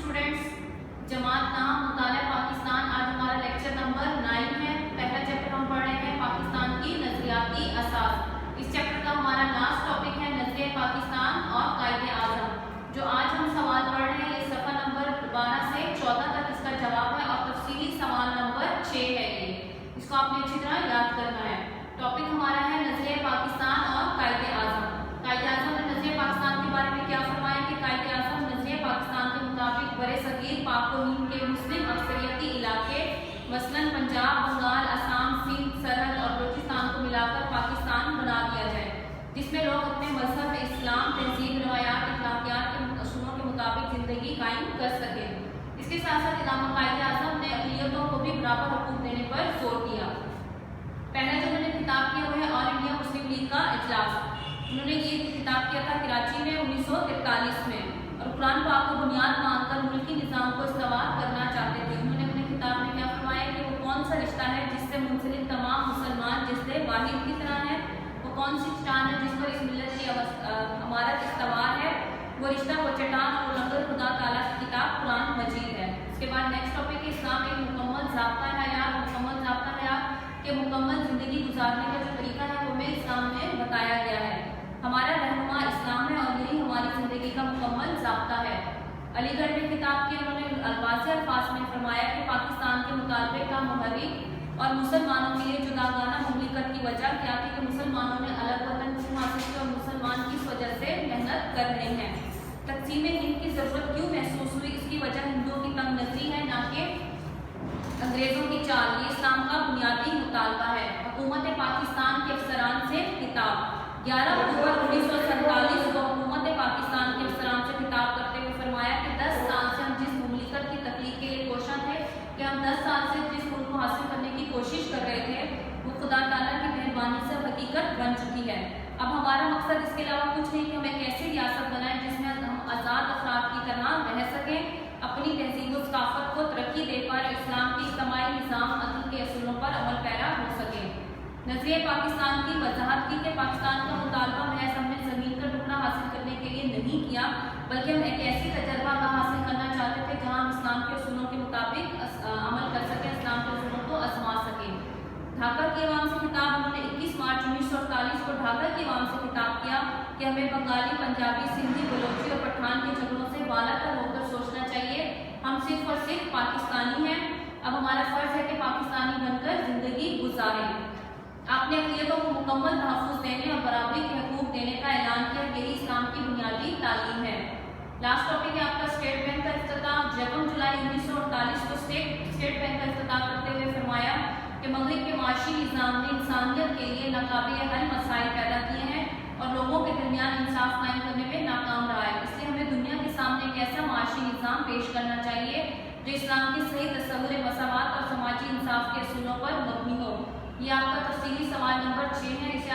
Students, जमात नाम मुताला पाकिस्तान। आज हमारा लेक्चर नंबर 9 है। पहला चैप्टर हम पढ़ रहे हैं पाकिस्तान की नजरियाती असास। इस चैप्टर का हमारा लास्ट टॉपिक है नजरिया पाकिस्तान और कायदे आज़म। जो आज हम सवाल पढ़ रहे हैं ये सफ़ा नंबर 12 से 14 तक इसका जवाब है और तफसीली सवाल नंबर 6 है। ये इसको आपने अच्छी तरह याद करना है। टॉपिक हमारा है नजरिया पाकिस्तान और कायदे आज़म। कायदे आज़म ने नजरिया पाकिस्तान के बारे में क्या फरमाया कि कायदे आज़म नजरिया पाकिस्तान के मुताबिक बड़े सगीर पाक व हिंद के मुस्लिम अक्सरियती इलाके मसलन पंजाब, बंगाल, असम, सिंध, सरहद और बलूचिस्तान को मिलाकर पाकिस्तान बना दिया जाए, जिसमें लोग अपने मजहब, इस्लाम, तहजीब, रवायात, अखलाकियात के असूलों के मुताबिक ज़िंदगी कायम कर सकें। इसके साथ साथ इमाम कायदे आज़म ने अक़लियतों को भी बराबर हकूक़ देने पर जोर दिया। पहला जो उन्होंने खिताब किया वो है ऑल इंडिया मुस्लिम लीग का इजलास। उन्होंने ये खिताब किया था कराची में 1943 में और कुरान पाक को बुनियाद मानकर मुल्की निज़ाम को इस्तेमाल करना चाहते थे। उन्होंने अपने खिताब में क्या फरमाया कि वो कौन सा रिश्ता है जिससे मुंसलिक तमाम मुसलमान जिससे वाहिद की तरह है, वो कौन सी चट्टान है जिस पर इस मिल्लत की अमारत इस्तेमाल है, वो रिश्ता वो चट्टान और लंगर खुदा ताला की किताब कुरान मजीद है। इसके बाद नेक्स्ट टॉपिक है इस्लाम एक मुकम्मल ज़ाब्ता हयात। मुकम्मल ज़ाब्ता हयात के मुकम्मल ज़िंदगी गुजारने का जो तरीका है वो हमें इस्लाम में बताया गया है। हमारा रहनुमा इस्लाम है और यही हमारी ज़िंदगी का मुकम्मल ज़ाब्ता है। अलीगढ़ में खिताब किया उन्होंने वाज़ेह अल्फाज में फरमाया कि पाकिस्तान के मुतालबे का मुहर्रिक और मुसलमानों के लिए जुदागाना ममलिकत की वजह क्या थी कि मुसलमानों ने अलग वतन क्यों हासिल किया और मुसलमान किस वजह से मेहनत कर रहे हैं। तक़सीम हिंद की ज़रूरत क्यों महसूस हुई, इसकी वजह हिंदुओं की तंग नज़री है ना कि अंग्रेज़ों की चाल। ये इस्लाम का बुनियादी मुतालबा है। हुकूमत पाकिस्तान के अफसरान से खिताब 11 अक्टूबर 1947 को हुकूमत पाकिस्तान के अफसरान से खिताब करते हुए फरमाया कि 10 साल से हम जिस मुमलिकत की तख्लीक के लिए कोशा थे कि हम 10 साल से जिस मुल्क को हासिल करने की कोशिश कर रहे थे वो खुदा ताला की मेहरबानी से हकीकत बन चुकी है। अब हमारा मकसद इसके अलावा कुछ नहीं कि हम एक ऐसी रियासत बनाएं जिसमें हम आज़ाद अफराद की तरह रह सकें, अपनी तहजीब व सकाफत को तरक्की दे पाए, इस्लाम की इज्तिमाई निज़ाम अदल के असूलों पर अमल पैरा हो सके। नजरिया पाकिस्तान की वजाहत की कि पाकिस्तान का मुतालबा महज हमने ज़मीन का टुकड़ा हासिल करने के लिए नहीं किया, बल्कि हम एक ऐसी तजर्बा का हासिल करना चाहते थे जहाँ हम इस्लाम के असूलों के मुताबिक अमल कर सकें, इस्लाम के असूलों को आजमा सकें। ढाका की अवाम से खिताब उन्होंने 21 मार्च 1948 को ढाका की अवाम से खिताब किया कि हमें बंगाली, पंजाबी, सिंधी, बलोची और पठान के झगड़ों से बालातर होकर सोचना चाहिए। हम सिर्फ और सिर्फ पाकिस्तानी हैं। अब हमारा फ़र्ज़ है कि पाकिस्तानी बनकर ज़िंदगी गुजारें। आपने अक़लियतों को मुकम्मल तहफ़्फ़ुज़ देने और बराबरी के हकूक़ देने का ऐलान किया। यही इस्लाम की बुनियादी तालीम है। लास्ट टॉपिक है आपका स्टेट बैंक का इफ्तिताह। 2 जुलाई 1948 को स्टेट बैंक का इफ्तिताह करते हुए फरमाया कि मग़रिब के माशी निज़ाम ने इंसानियत के लिए नाकाबिल हल मसाइल पैदा किए हैं और लोगों के दरमियान इंसाफ कायम करने में नाकाम रहा है। इसलिए हमें दुनिया के सामने एक ऐसा माशी निज़ाम पेश करना चाहिए जो इस्लाम की सही तस्वुर मसावत और समाजी इंसाफ के असूलों पर मबनी हो। ये आपका तफसीली सवाल नंबर 6 है। इसे